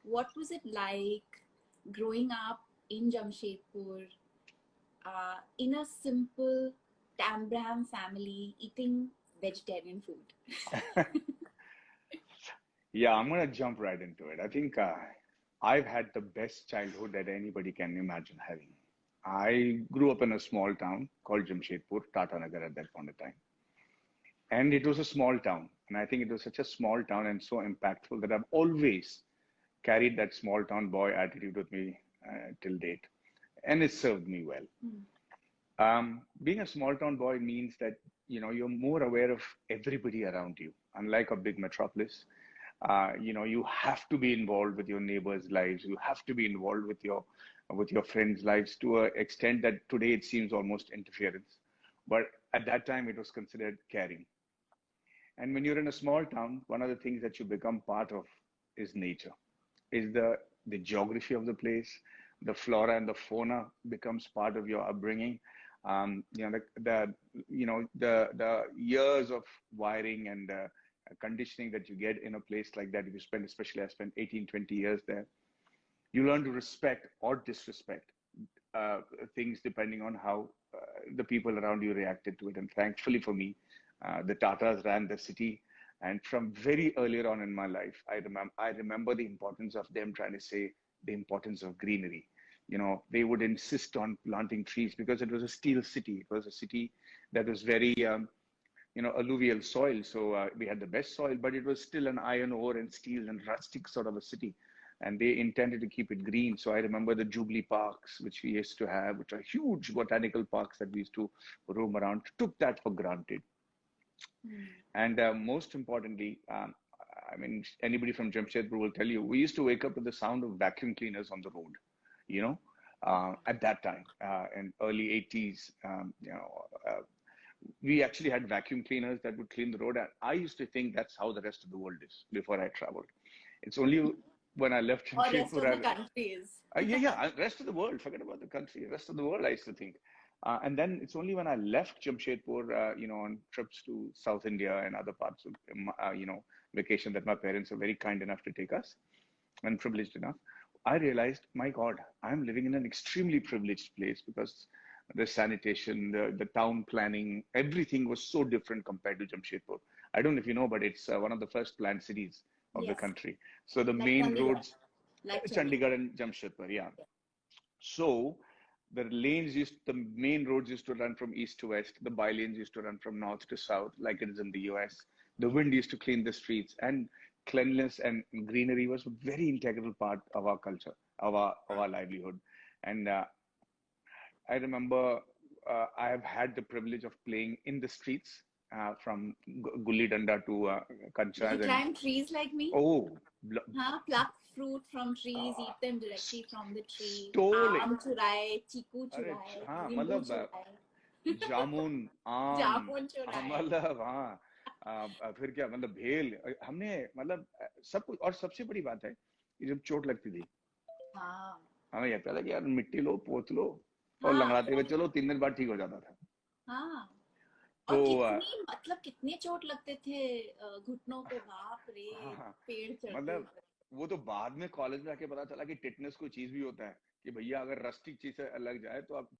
what was it like growing up in Jamshedpur, in a simple Tambram family eating vegetarian food? Yeah, I'm gonna jump right into it. I think I've had the best childhood that anybody can imagine having. I grew up in a small town called Jamshedpur, Tata Nagar at that point of time. And it was a small town. And I think it was such a small town and so impactful that I've always carried that small town boy attitude with me till date. And it served me well. Being a small town boy means that you're more aware of everybody around you. Unlike a big metropolis, you have to be involved with your neighbors' lives. You have to be involved with your friends' lives to an extent that today it seems almost interference. But at that time, it was considered caring. And when you're in a small town, one of the things that you become part of is nature, is the geography of the place, the flora and the fauna becomes part of your upbringing. The years of wiring and conditioning that you get in a place like that, if you spend, especially I spent 18, 20 years there, you learn to respect or disrespect uh, things depending on how the people around you reacted to it. And thankfully for me, the Tatas ran the city. And from very earlier on in my life, I remember the importance of them trying to say the importance of greenery. They would insist on planting trees because it was a steel city. It was a city that was very alluvial soil. So we had the best soil, but it was still an iron ore and steel and rustic sort of a city. And they intended to keep it green. So I remember the Jubilee parks, which we used to have, which are huge botanical parks that we used to roam around, took that for granted. And most importantly, I mean, anybody from Jamshedpur will tell you, we used to wake up with the sound of vacuum cleaners on the road, you know, at that time, in early 80s, we actually had vacuum cleaners that would clean the road. And I used to think that's how the rest of the world is before I traveled. It's only when I left Or rest Jamshedpur, of the country is. rest of the world, forget about the country, rest of the world, I used to think. And then it's only when I left Jamshedpur, on trips to South India and other parts of, vacation that my parents were very kind enough to take us and privileged enough, I realized, my God, I'm living in an extremely privileged place because the sanitation, the town planning, everything was so different compared to Jamshedpur. I don't know if you know, but it's one of the first planned cities of the Yes, country. So the like main Chandigarh. roads, Like Chandigarh. Chandigarh and Jamshedpur, yeah. So the main roads used to run from east to west. The by lanes used to run from north to south, like it is in the US. The wind used to clean the streets, and cleanliness and greenery was a very integral part of our culture, of our livelihood. And I remember I have had the privilege of playing in the streets, from gully danda to Did you kanchas and climb trees like me? oh, Huh? Pluck fruit from trees, uh, eat them directly from the tree. stole it. Aam churaye, chiku अरे churaye, हाँ nimbu मतलब churaye, जामुन आम jamun churaye. मतलब हाँ फिर क्या मतलब भेल हमने मतलब सब कुछ और सबसे बड़ी बात है कि जब चोट लगती थी हाँ हमें ये कहता था कि यार मिट्टी लो पोत लो और हाँ लंगड़ाते हुए चलो 3 दिन बाद ठीक हो जाता था हाँ। तो और कितनी मतलब कितने चोट लगते थे घुटनों पे, बाप रे, हाँ पेड़ चढ़ते मतलब ऊपर। वो तो बाद में कॉलेज में आके पता चला कि टिटनेस कोई चीज भी होता है कि भैया अगर रस्टिक चीज से लग जाए तो आप